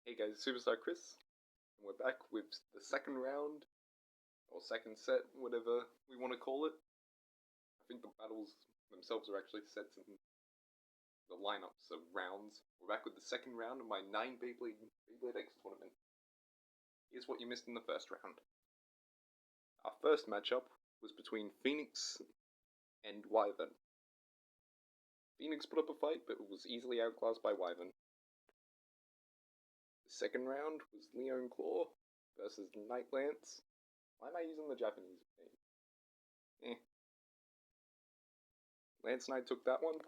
Hey guys, Superstar Chris, and we're back with the second round, or second set, whatever we want to call it. I think the battles themselves are actually sets in the lineups of rounds. We're back with the second round of my 9 Beyblade X tournament. Here's what you missed in the first round. Our first matchup was between Phoenix and Wyvern. Phoenix put up a fight, but was easily outclassed by Wyvern. The second round was Leon Claw versus Night Lance. Why am I using the Japanese name? Lance Knight took that one.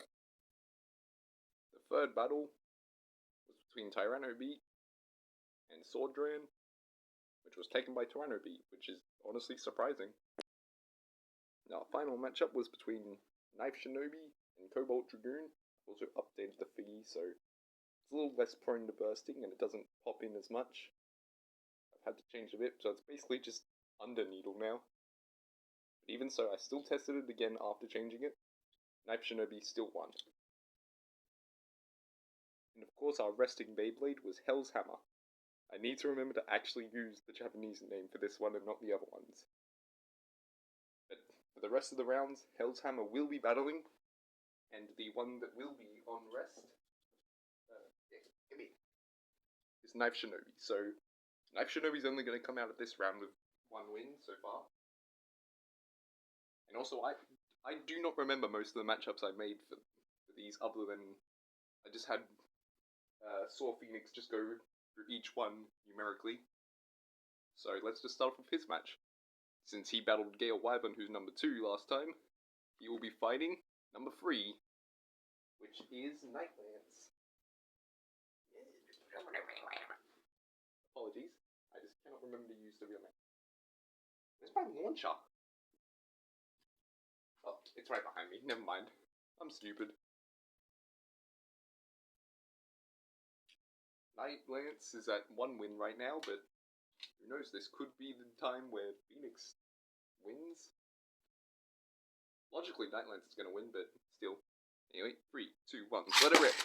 The third battle was between Tyranno Beat and Swordran, which was taken by Tyranno Beat, which is honestly surprising. Our final matchup was between Knife Shinobi and Cobalt Dragoon. Also updated the figgy, so it's a little less prone to bursting and it doesn't pop in as much. I've had to change a bit, so it's basically just under needle now. But even so, I still tested it again after changing it. Knife Shinobi still won. And of course our resting Beyblade was Hell's Hammer. I need to remember to actually use the Japanese name for this one and not the other ones. But for the rest of the rounds, Hell's Hammer will be battling, and the one that will be on rest is Knife Shinobi. So Knife Shinobi's only going to come out of this round with 1 win so far. And also, I do not remember most of the matchups I made for these, other than I just had Saw Phoenix just go through each one numerically. So let's just start off with his match. Since he battled Gale Wyvern, who's number 2 last time, he will be fighting number 3, which is Night Lance. Apologies, I just cannot remember to use the real name. Where's my launcher? Oh, it's right behind me, never mind. I'm stupid. Night Lance is at 1 win right now, but who knows, this could be the time where Phoenix wins. Logically, Night Lance is going to win, but still. Anyway, 3, 2, 1, let it rip.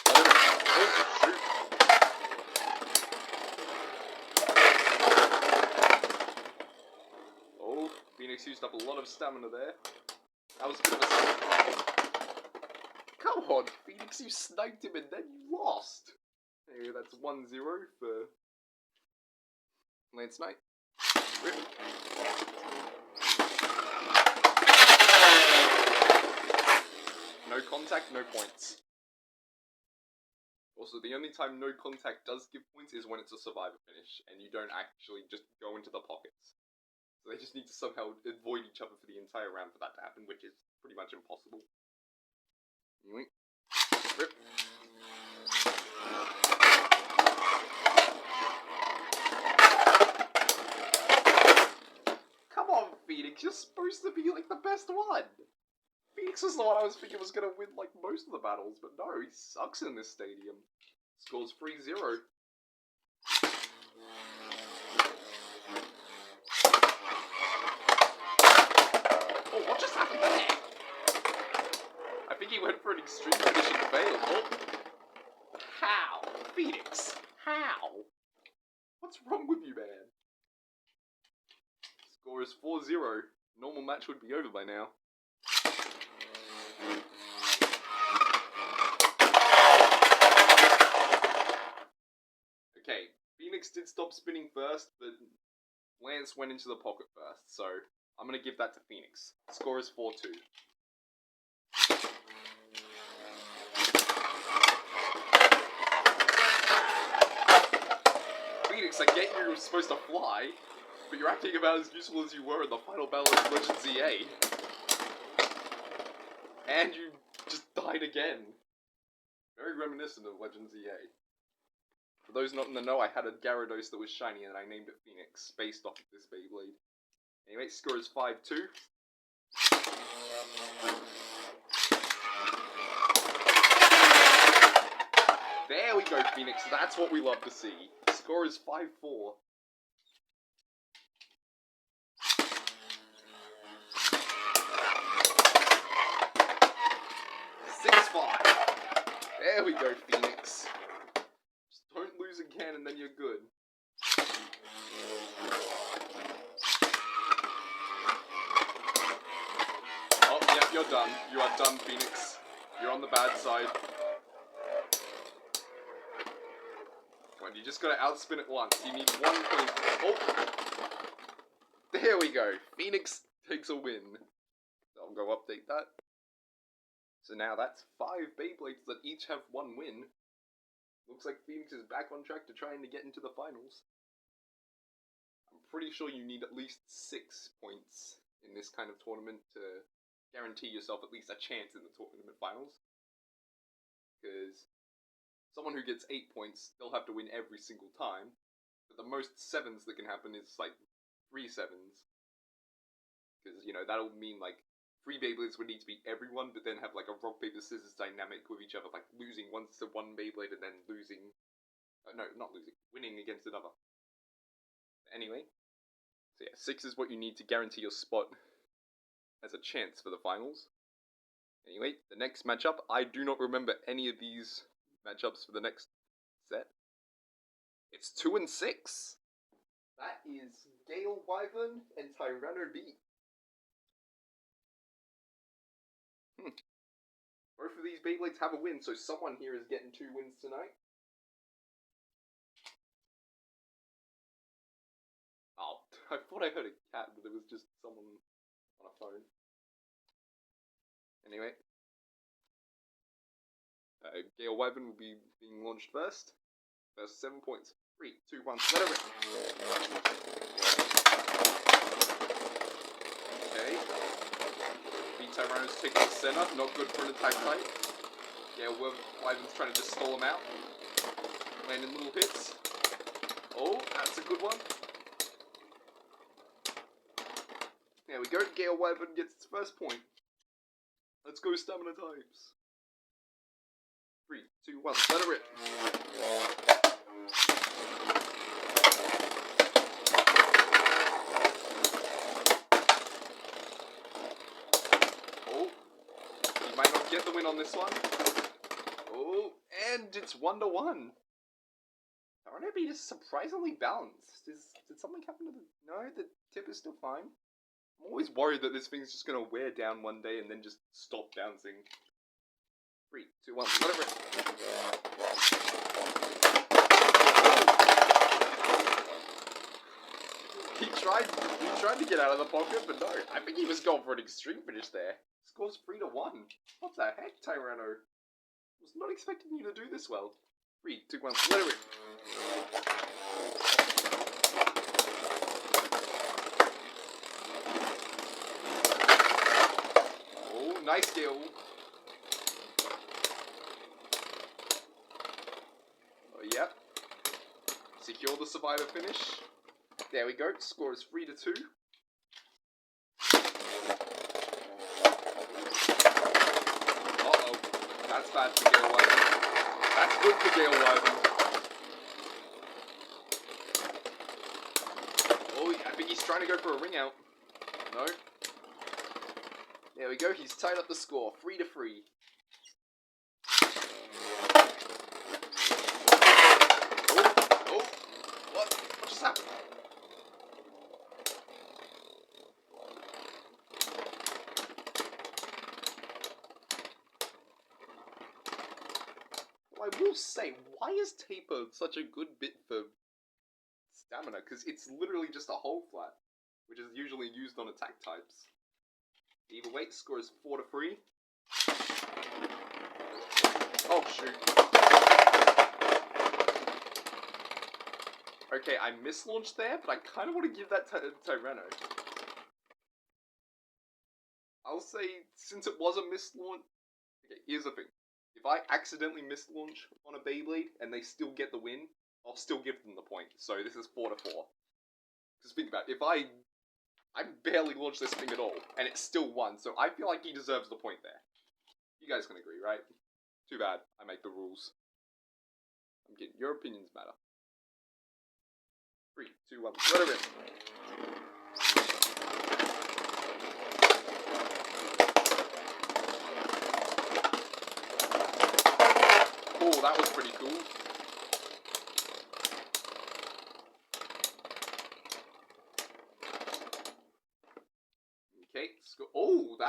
Let it rip. Oh, shoot. Phoenix used up a lot of stamina there. That was a bit of a... Come on, Phoenix, you sniped him and then you lost. Anyway, that's 1-0 for Lance Knight. Rip. No contact, no points. Also, the only time no contact does give points is when it's a survivor finish, and you don't actually just go into the pockets. So they just need to somehow avoid each other for the entire round for that to happen, which is pretty much impossible. Anyway. Rip. Come on, Phoenix, you're supposed to be like the best one! Phoenix was the one I was thinking was gonna win like most of the battles, but no, he sucks in this stadium. Scores 3-0. Oh, what just happened there? I think he went for an extreme finish and failed. Oh. How? Phoenix, how? What's wrong with you, man? Score is 4-0. Normal match would be over by now. Okay, Phoenix did stop spinning first, but Lance went into the pocket first, so I'm going to give that to Phoenix. Score is 4-2. Phoenix, I get you were supposed to fly, but you're acting about as useful as you were in the final battle of Legend ZA. And you just died again. Very reminiscent of Legend ZA. For those not in the know, I had a Gyarados that was shiny and I named it Phoenix, based off of this Beyblade. Anyway, score is 5-2. There we go, Phoenix. That's what we love to see. Score is 5-4. There we go, Phoenix. can and then you're good. Oh, yep, you're done. You are done, Phoenix. You're on the bad side. Come on, you just gotta outspin it once. You need 1 point. Oh! There we go. Phoenix takes a win. I'll go update that. So now that's 5 Beyblades that each have 1 win. Looks like Phoenix is back on track to trying to get into the finals. I'm pretty sure you need at least 6 points in this kind of tournament to guarantee yourself at least a chance in the tournament finals. Because someone who gets 8 points, they'll have to win every single time. But the most 7s that can happen is like 3 7s. Because, you know, that'll mean like 3 Beyblades would need to beat everyone, but then have like a rock, paper, scissors dynamic with each other, like losing once to one Beyblade and then losing... no, not losing, winning against another. Anyway, so yeah, 6 is what you need to guarantee your spot as a chance for the finals. Anyway, the next matchup, I do not remember any of these matchups for the next set. It's 2 and 6. That is Gale Wyvern and Tyranno B. Both of these Beyblades have a win, so someone here is getting 2 wins tonight. Oh, I thought I heard a cat, but it was just someone on a phone. Anyway. Gale Wyvern will be being launched first. First 7 points. 3, 2, 1, let it rip. Okay. Tyranno's taking the center, not good for an attack type. Yeah, Wyvern's trying to just stall him out. Landing little hits. Oh, that's a good one. There we go, Gale Wyvern gets its first point. Let's go stamina types. 3, 2, 1, let it rip. Get the win on this one. Oh, and it's 1-1. Tyranno B is surprisingly balanced. Did something happen to the... No, the tip is still fine. I'm always worried that this thing's just going to wear down one day and then just stop bouncing. 3, 2, 1, let it rip. He tried to get out of the pocket, but no. I think he was going for an extreme finish there. Scores 3-1. What the heck, Tyranno? Was not expecting you to do this well. 3, 2, 1, let it rip. Oh, nice Gale. Oh, yep. Secure the survivor finish. There we go. Score is 3-2. That's bad for Gale Wyvern. That's good for Gale Wyvern. Oh, I think he's trying to go for a ring out. No. There we go, he's tied up the score. 3-3. Oh, what just happened? I will say, why is taper such a good bit for stamina? Because it's literally just a hold flat, which is usually used on attack types. Either way, score is 4-3. Oh shoot. Okay, I mislaunched there, but I kind of want to give that to Tyranno. I'll say, since it was a mislaunch... Okay, here's the thing. If I accidentally mislaunch on a Beyblade and they still get the win, I'll still give them the point. So this is 4-4. Because think about it, if I barely launched this thing at all, and it still won, so I feel like he deserves the point there. You guys can agree, right? Too bad, I make the rules. I'm kidding, your opinions matter. 3, 2, 1, let it rip. Oh, that was pretty cool.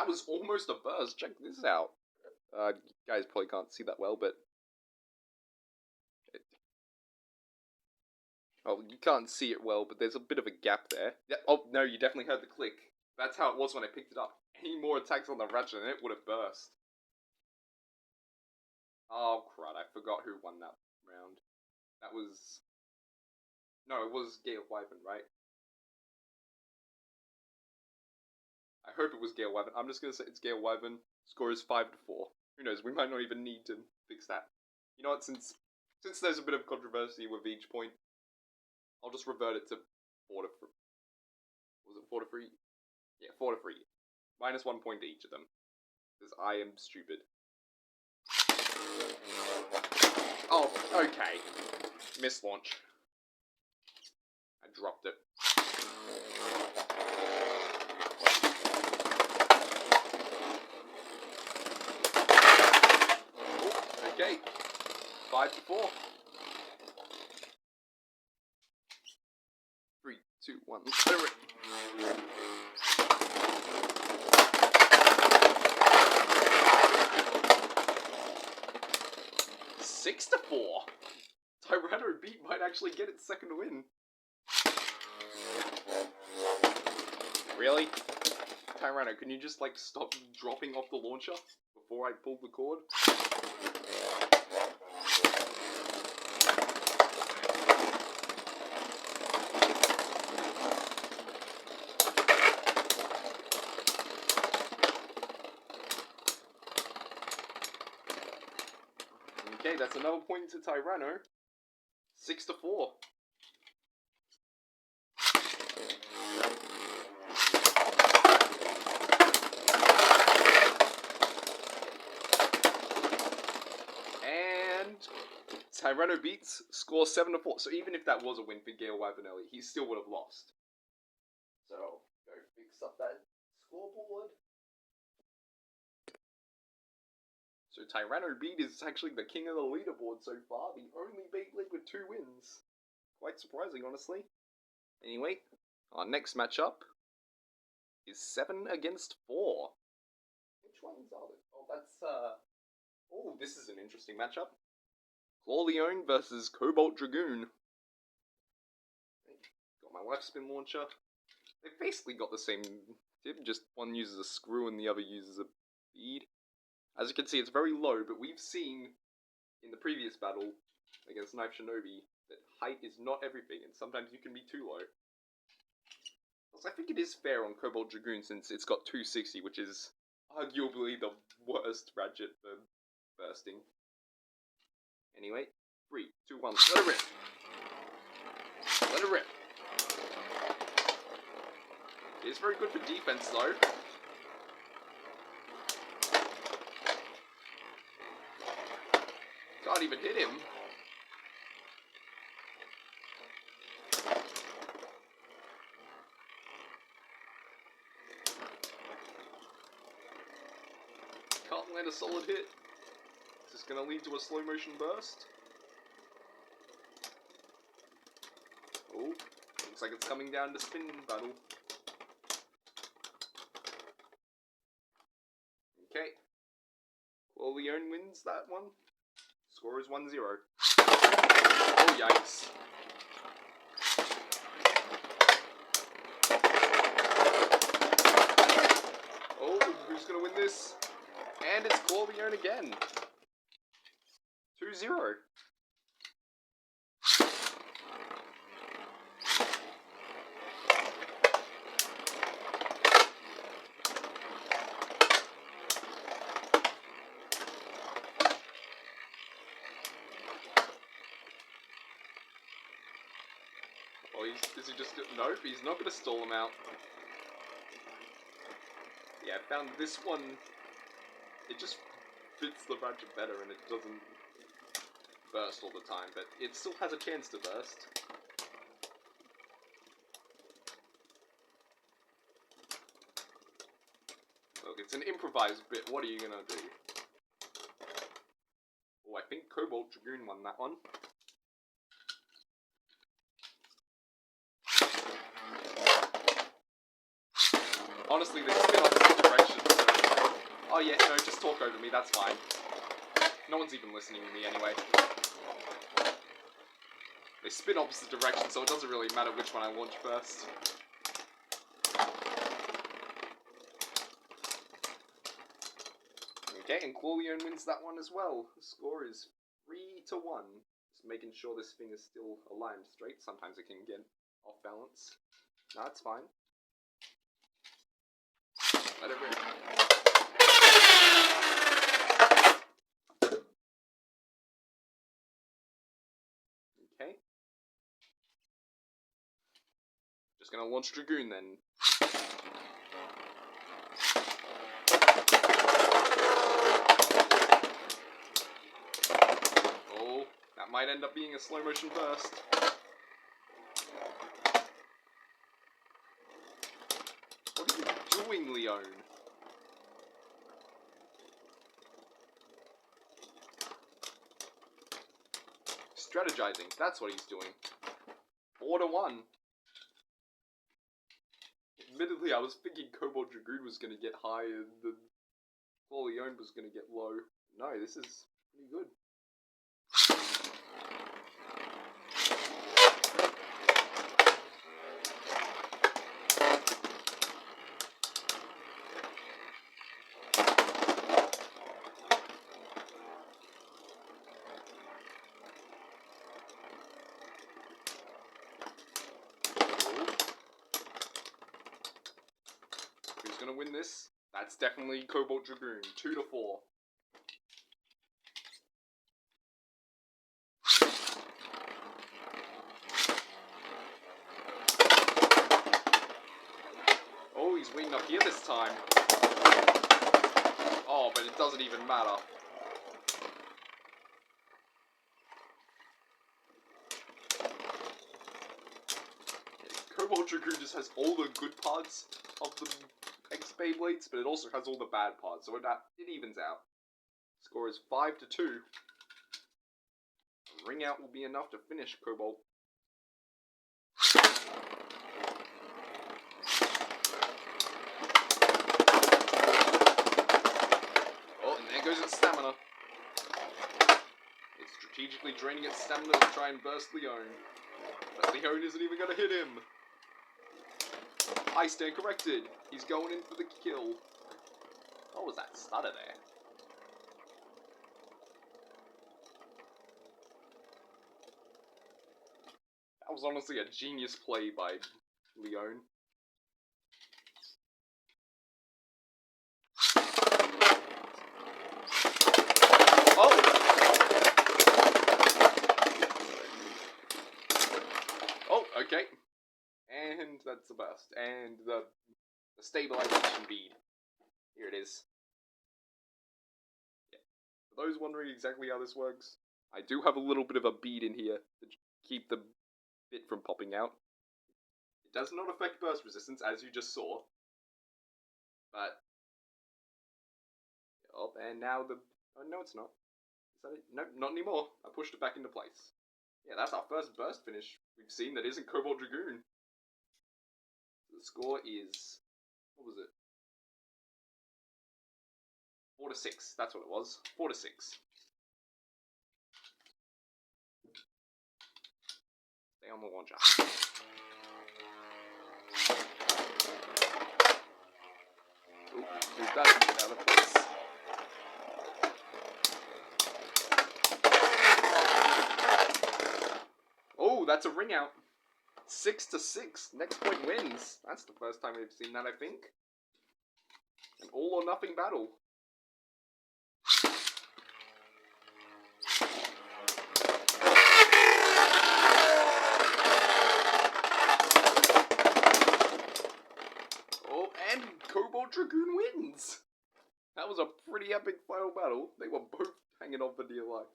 that was almost a burst. Check this out. You guys probably can't see that well, but... Oh, you can't see it well, but there's a bit of a gap there. Yeah, oh, no, you definitely heard the click. That's how it was when I picked it up. Any more attacks on the ratchet and it would have burst. Oh, crud, I forgot who won that round. That was... No, it was Gale Wyvern, right? I hope it was Gale Wyvern. I'm just gonna say it's Gale Wyvern. Score is 5-4. Who knows, we might not even need to fix that. You know what, since there's a bit of controversy with each point, I'll just revert it to 4-3. Was it 4-3? Yeah, 4-3. Minus 1 point to each of them. Because I am stupid. Oh, okay. Missed launch. I dropped it. Okay. 5-4. 3, 2, 1. Clear it. 6-4. Tyranno Beat might actually get its second win. Really? Tyranno, can you just like stop dropping off the launcher before I pull the cord? Okay, that's another point to Tyranno. 6-4. And Tyranno beats, score 7-4. So even if that was a win for Gale Wyvernelli, he still would have lost. So go fix up that scoreboard. So Tyranno Beat is actually the king of the leaderboard so far, the only Beyblade with 2 wins. Quite surprising, honestly. Anyway, our next matchup is 7 against 4. Which ones are they? Oh, that's, oh, this is an interesting matchup. Clawleone versus Cobalt Dragoon. Got my left spin launcher. They've basically got the same tip, just one uses a screw and the other uses a bead. As you can see, it's very low, but we've seen in the previous battle against Knife Shinobi that height is not everything, and sometimes you can be too low. Also, I think it is fair on Cobalt Dragoon since it's got 260, which is arguably the worst ratchet for bursting. Anyway, 3, 2, 1, let it rip! Let it rip! It's very good for defense though. Can't even hit him. Can't land a solid hit. Is this gonna lead to a slow motion burst? Oh, looks like it's coming down to spin battle. Okay. Clawleone wins that one. Score is 1-0. Oh, yikes. Oh, who's gonna win this? And it's Clawleone again. 2-0. Is he just... Nope, he's not going to stall him out. Yeah, I found this one... It just fits the ratchet better and it doesn't burst all the time, but it still has a chance to burst. Look, it's an improvised bit, what are you going to do? Oh, I think Cobalt Dragoon won that one. Honestly, they spin opposite directions, so Oh yeah, no, just talk over me, that's fine. No one's even listening to me anyway. They spin opposite directions, so it doesn't really matter which one I launch first. Okay, and Corleone wins that one as well. The score is 3-1. Just making sure this thing is still aligned straight. Sometimes it can get off balance. No, it's fine. Let it rip. Okay. Just gonna launch Dragoon then. Oh, that might end up being a slow motion burst. What are you doing, Leone? Strategizing, that's what he's doing. 4-1. Admittedly, I was thinking Cobalt Dragoon was going to get high and the Corleone was going to get low. No, this is pretty good. Who's going to win this? That's definitely Cobalt Dragoon. 2-4. Oh, he's winning up here this time. Oh, but it doesn't even matter. Cobalt Dragoon just has all the good parts of the X Beyblades, but it also has all the bad parts, so it evens out. Score is 5-2. A ring out will be enough to finish Cobalt. Oh, and there goes its stamina. It's strategically draining its stamina to try and burst Leone. But Leone isn't even going to hit him. I stand corrected. He's going in for the kill. What was that stutter there? That was honestly a genius play by Leone. Oh! Oh, okay. And that's the burst. And the stabilization bead. Here it is. Yeah. For those wondering exactly how this works, I do have a little bit of a bead in here to keep the bit from popping out. It does not affect burst resistance, as you just saw. But... oh, and now the... oh, no, it's not. Is that it? Nope, not anymore. I pushed it back into place. Yeah, that's our first burst finish we've seen that isn't Cobalt Dragoon. The score is... what was it? 4-6. That's what it was. 4-6. Stay on the launcher. Ooh, move that out of place. Oh, that's a ring out. 6-6. Next point wins. That's the first time we've seen that, I think. An all or nothing battle. Oh, and Cobalt Dragoon wins. That was a pretty epic final battle. They were both hanging on for dear life.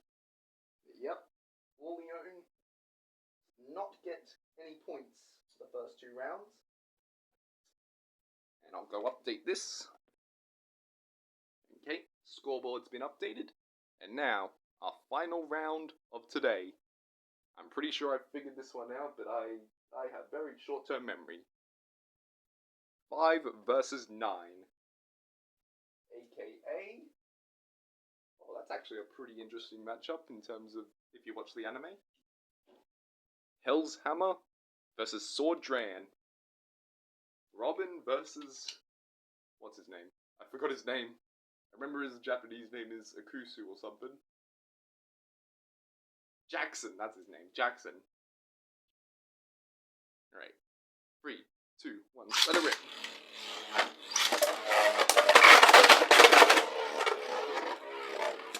Yep. Leone not get any points for the first 2 rounds. And I'll go update this. Okay, scoreboard's been updated. And now, our final round of today. I'm pretty sure I figured this one out, but I have very short-term memory. 5 versus 9. aka... Oh, that's actually a pretty interesting matchup in terms of if you watch the anime. Hell's Hammer versus Sword Dran. Robin versus... What's his name? I forgot his name. I remember his Japanese name is Akusu or something. Jackson, that's his name. Jackson. Alright. 3, 2, 1, let it rip.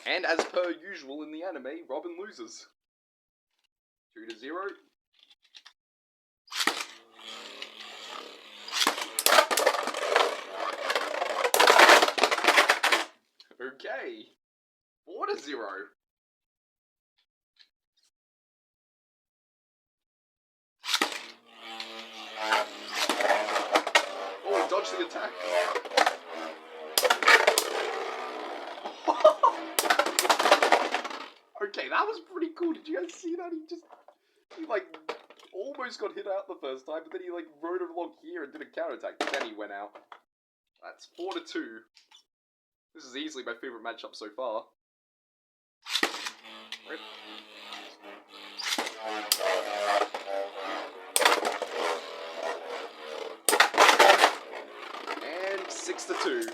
And as per usual in the anime, Robin loses. 2-0. Okay. 4-0. Oh, dodge the attack. Okay, that was pretty cool. Did you guys see that? He like almost got hit out the first time, but then he like rode along here and did a counterattack, but then he went out. That's 4-2. This is easily my favorite matchup so far. Rip. And 6-2.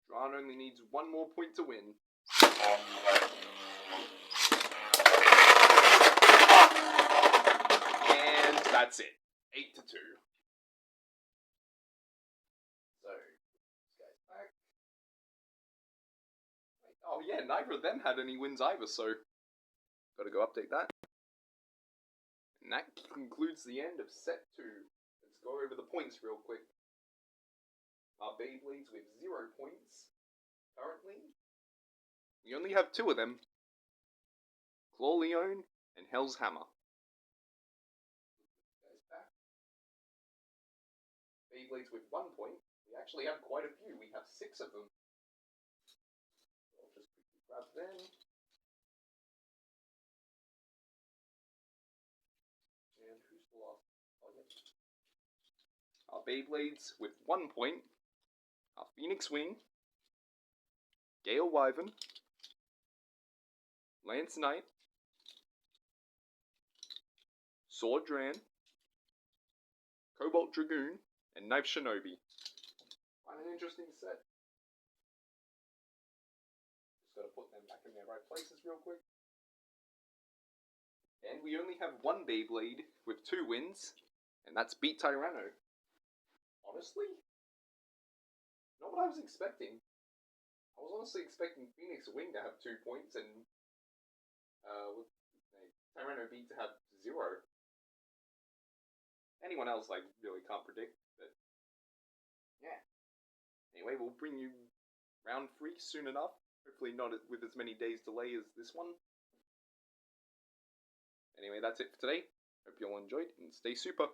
Dran only needs one more point to win. And that's it. 8-2. So, this guy's back. Oh yeah, neither of them had any wins either, so gotta go update that. And that concludes the end of set 2. Let's go over the points real quick. Our Beyblades with 0 points. Currently, we only have 2 of them. Claw Leone and Hell's Hammer. Beyblades with 1 point. We actually have quite a few. We have 6 of them. So I'll just quickly grab them. And who's the last? Oh, yes. Our Beyblades with 1 point. Our Phoenix Wing, Gale Wyvern, Lance Knight, Sword Dran, Cobalt Dragoon, and Knife Shinobi. Quite an interesting set. Just gotta put them back in their right places real quick. And we only have 1 Beyblade with 2 wins, and that's Beat Tyranno. Honestly? Not what I was expecting. I was honestly expecting Phoenix Wing to have 2 points and Tyranno Beat to have 0. Anyone else I really can't predict, but yeah. Anyway, we'll bring you round 3 soon enough. Hopefully not with as many days delay as this one. Anyway, that's it for today. Hope you all enjoyed and stay super.